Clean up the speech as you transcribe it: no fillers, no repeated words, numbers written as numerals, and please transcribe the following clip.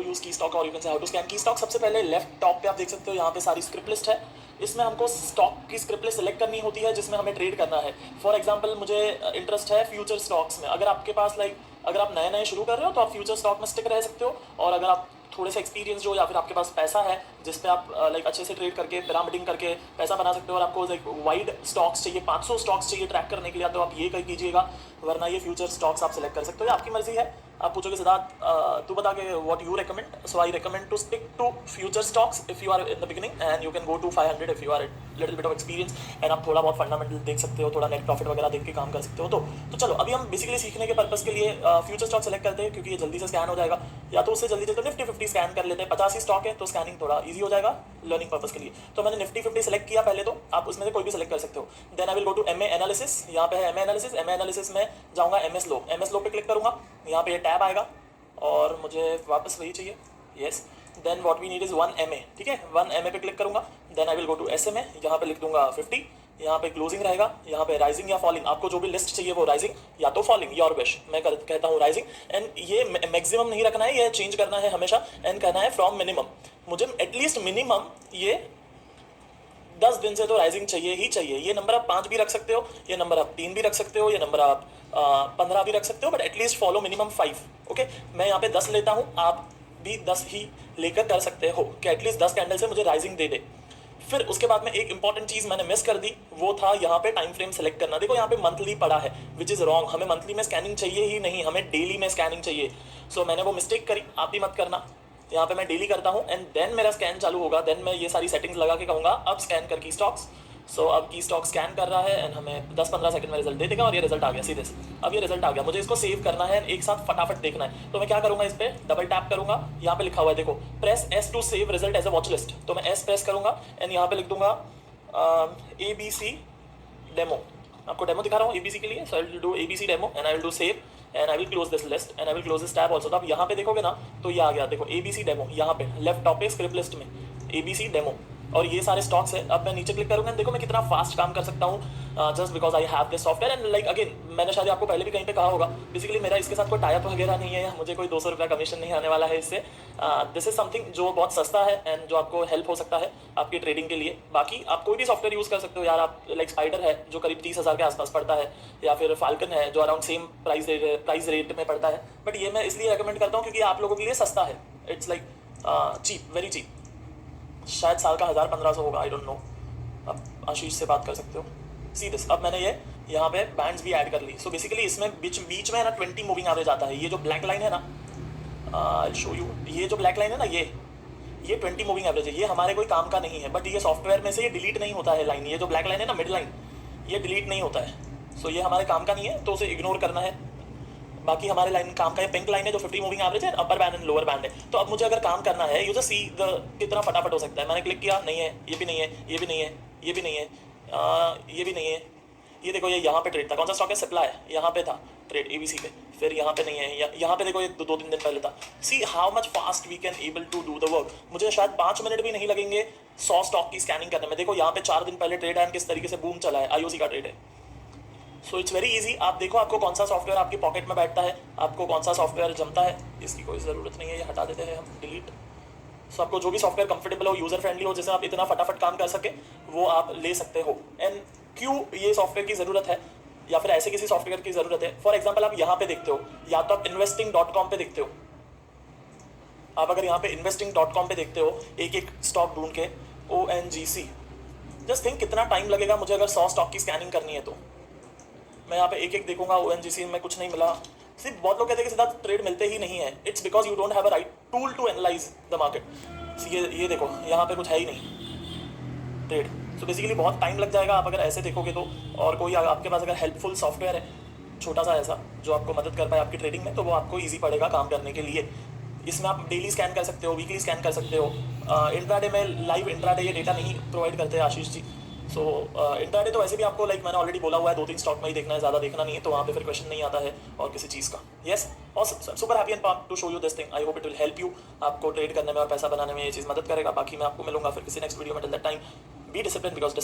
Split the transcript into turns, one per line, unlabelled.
To use key stock और you can say how to scan key stock. सबसे पहले left top पे आप देख सकते हो यहाँ पे सारी स्क्रिप्ट लिस्ट है। इसमें हमको स्टॉक की स्क्रिप्ट लिस्ट सेलेक्ट करनी होती है जिसमें हमें ट्रेड करना है। फॉर एग्जांपल मुझे इंटरेस्ट है फ्यूचर स्टॉक्स में। अगर आपके पास अगर आप नए नए शुरू कर रहे हो तो आप फ्यूचर स्टॉक में स्टिक रह सकते हो, और अगर आप थोड़े से एक्सपीरियंस जो या फिर आपके पास पैसा है जिस पे आप अच्छे से ट्रेड करके पिरामिडिंग करके पैसा बना सकते हो, और आपको वाइड स्टॉक्स चाहिए, 500 स्टॉक्स चाहिए ट्रैक करने के लिए, तो आप ये कीजिएगा, वरना ये फ्यूचर स्टॉक्स आप सिलेक्ट कर सकते हो, ये आपकी मर्जी है। आप पूछोगे सिद्धार्थ तू बता के what you recommend, so I recommend to stick to future stocks if you are in the beginning, and you can go to 500 if you are little bit of experience, and आप थोड़ा बहुत फंडामेंटल देख सकते हो, थोड़ा net profit वगैरह देख के काम कर सकते हो। तो चलो अभी हम बेसिकली सीखने के पर्पस के लिए फ्यूचर स्टॉक सेलेक्ट करते हैं क्योंकि ये जल्दी से स्कैन हो जाएगा, या तो उससे जल्दी जल्दी निफ्टी 50 स्कैन कर लेते हैं। 50 ही स्टॉक है तो स्कैनिंग थोड़ा ईजी हो जाएगा लर्निंग पर्पस के लिए। तो मैंने निफ्टी 50 सेलेक्ट किया पहले, तो आप उसमें से कोई भी सेलेक्ट कर सकते हो। Then I will go to MA analysis. यहाँ पे है एमए एनालिसिस। एमए एनालिसिस में जाऊँगा एमएस लो पे क्लिक करूँगा, यहाँ पे ये टैब आएगा और मुझे वापस वही चाहिए, yes. Then what we need is 1 MA, ठीक है, 1 MA पे क्लिक करूँगा। Then I will go to SMA, यहाँ पे लिख दूंगा 50, यहाँ पे क्लोजिंग रहेगा, यहाँ पे राइजिंग या फॉलिंग, आपको जो भी लिस्ट चाहिए वो राइजिंग या तो फॉलिंग, योर विश। मैं कहता हूँ राइजिंग, एंड ये मैक्सिमम नहीं रखना है, ये चेंज करना है हमेशा, एंड कहना है फ्रॉम मिनिमम। मुझे एटलीस्ट मिनिमम ये 10 दिन से तो राइजिंग चाहिए ही चाहिए। ये नंबर आप 5 भी रख सकते हो, ये नंबर आप 3 भी रख सकते हो, ये नंबर आप 15 भी रख सकते हो, but at least follow minimum 5। Okay, मैं यहाँ पे 10 लेता हूँ, आप भी 10 ही लेकर कर सकते हो कि एटलीस्ट 10 कैंडल से मुझे राइजिंग दे दे। फिर उसके बाद में एक इंपॉर्टेंट चीज़ मैंने मिस कर दी, वो था यहाँ पे टाइम फ्रेम सेलेक्ट करना। देखो यहाँ पे मंथली पड़ा है, विच इज़ रॉन्ग। हमें मंथली में स्कैनिंग चाहिए ही नहीं, हमें डेली में स्कैनिंग चाहिए। सो मैंने वो मिस्टेक करी, आप भी मत करना। यहाँ पे मैं डेली करता हूँ, एंड देन मेरा स्कैन चालू होगा। देन मैं ये सारी सेटिंग्स लगा के कहूँगा अब स्कैन कर की स्टॉक्स। सो अब की स्टॉक स्कैन कर रहा है, एंड हमें 10-15 सेकंड में रिजल्ट दे देगा, और ये रिजल्ट आ गया सीधे से। अब ये रिजल्ट आ गया, मुझे इसको सेव करना है, एक साथ फटाफट देखना है। तो मैं क्या करूँगा, इस पर डबल टैप करूँगा, यहाँ पे लिखा हुआ है देखो, press S to save result as a watch list. तो मैं S प्रेस करूँगा, एंड यहाँ पे लिख दूंगा ABC डेमो। आपको डेमो दिखा रहा हूँ ABC के लिए। So I will do ABC demo, and I will do save, and I will close this list, and I will close this tab also. तो आप यहाँ पे देखोगे ना, तो ये आ गया देखो ABC डेमो, यहाँ पे लेफ्ट टॉप पे स्क्रिप्ट लिस्ट में ABC डेमो, और ये सारे स्टॉक्स है। अब मैं नीचे क्लिक करूँगा, देखो मैं कितना फास्ट काम कर सकता हूँ, just because I have this software. And again मैंने शायद आपको पहले भी कहीं पे कहा होगा, बेसिकली मेरा इसके साथ कोई टाइप वगैरह नहीं है, मुझे कोई 200 रुपये कमीशन नहीं आने वाला है इससे। दिस इज समथिंग जो बहुत सस्ता है, एंड जो आपको हेल्प हो सकता है आपकी ट्रेडिंग के लिए। बाकी आप कोई भी सॉफ्टवेयर यूज़ कर सकते हो यार। आप स्पाइडर है जो करीब 30,000 के आसपास पड़ता है, या फिर फाल्कन है जो अराउंड सेम प्राइस रेट में पड़ता है, बट ये मैं इसलिए रिकमेंड करता हूँ क्योंकि आप लोगों के लिए सस्ता है। It's cheap, very cheap. शायद साल का 1000-1500 होगा, आई डोंट नो। अब आशीष से बात कर सकते हो। सी दिस, अब मैंने ये यहाँ पे बैंड्स भी ऐड कर ली। सो बेसिकली इसमें बीच में ना 20 मूविंग एवरेज आता है। ये जो ब्लैक लाइन है ना, आई शो यू, ये जो ब्लैक लाइन है ना, ये 20 मूविंग एवरेज है। ये हमारे कोई काम का नहीं है, बट ये सॉफ्टवेयर में से ये डिलीट नहीं होता है लाइन। ये जो ब्लैक लाइन है ना, मिड लाइन, ये डिलीट नहीं होता है। सो ये हमारे काम का नहीं है, तो उसे इग्नोर करना है। बाकी हमारे लाइन काम का है, पिंक लाइन है जो 50 मूविंग एवरेज है, upper band and lower band है। तो अब मुझे अगर काम करना है, यू जस्ट सी द कितना फटाफट हो सकता है। मैंने क्लिक किया, नहीं है, ये भी नहीं है, ये भी नहीं है, ये भी नहीं है, ये भी नहीं है। ये देखो, ये यहाँ पे ट्रेड था, कौन सा स्टॉक है, सिप्ला है, यहाँ पे था ट्रेड ABC पे, फिर यहाँ पे नहीं है, यहाँ पे देखो ये 2-3 दिन पहले था। See how much fast we can able to do the work. मुझे शायद 5 मिनट भी नहीं लगेंगे 100 स्टॉक की स्कैनिंग करने में। देखो यहाँ पे 4 दिन पहले ट्रेड है, किस तरीके से बूम चला है, IOC का ट्रेड है। So it's very easy. आप देखो आपको कौन सा सॉफ्टवेयर आपकी पॉकेट में बैठता है, आपको कौन सा सॉफ्टवेयर जमता है। इसकी कोई ज़रूरत नहीं है, ये हटा देते हैं हम, डिलीट। सो आपको जो भी सॉफ्टवेयर कंफर्टेबल हो, यूज़र फ्रेंडली हो, जिससे आप इतना फटाफट काम कर सके, वो आप ले सकते हो। एंड क्यों ये सॉफ्टवेयर की ज़रूरत है, या फिर ऐसे किसी सॉफ्टवेयर की ज़रूरत है। फॉर एग्जाम्पल आप यहाँ पे देखते हो, या तो आप investing.com पे देखते हो। आप अगर यहाँ पे investing.com पे देखते हो, एक स्टॉक ढूंढ के ONGC, जस्ट थिंक कितना टाइम लगेगा मुझे अगर 100 स्टॉक की स्कैनिंग करनी है। तो मैं यहाँ पे एक देखूंगा, ONGC में कुछ नहीं मिला। सिर्फ बहुत लोग कहते हैं कि सीधा ट्रेड मिलते ही नहीं है। It's because you don't have a right tool to analyse the market. ये देखो यहाँ पे कुछ है ही नहीं ट्रेड। सो बेसिकली बहुत टाइम लग जाएगा आप अगर ऐसे देखोगे तो। और कोई आपके पास अगर हेल्पफुल सॉफ्टवेयर है छोटा सा ऐसा जो आपको मदद कर पाए आपकी ट्रेडिंग में, तो वो आपको ईजी पड़ेगा काम करने के लिए। इसमें आप डेली स्कैन कर सकते हो, वीकली स्कैन कर सकते हो। इंट्राडे में लाइव इंट्राडे ये डेटा नहीं प्रोवाइड करते आशीष जी। सो इंट्राडे तो वैसे भी आपको मैंने ऑलरेडी बोला हुआ है 2-3 स्टॉक में ही देखना है, ज़्यादा देखना नहीं है, तो वहाँ पे फिर क्वेश्चन नहीं आता है और किसी चीज़ का। यस, और super happy and part two show you this thing. I hope it will help you, आपको ट्रेड करने में और पैसा बनाने में ये चीज़ मदद करेगा। बाकी मैं आपको मिलूंगा फिर किसी नेक्स्ट वीडियो में। Till that time be discipline because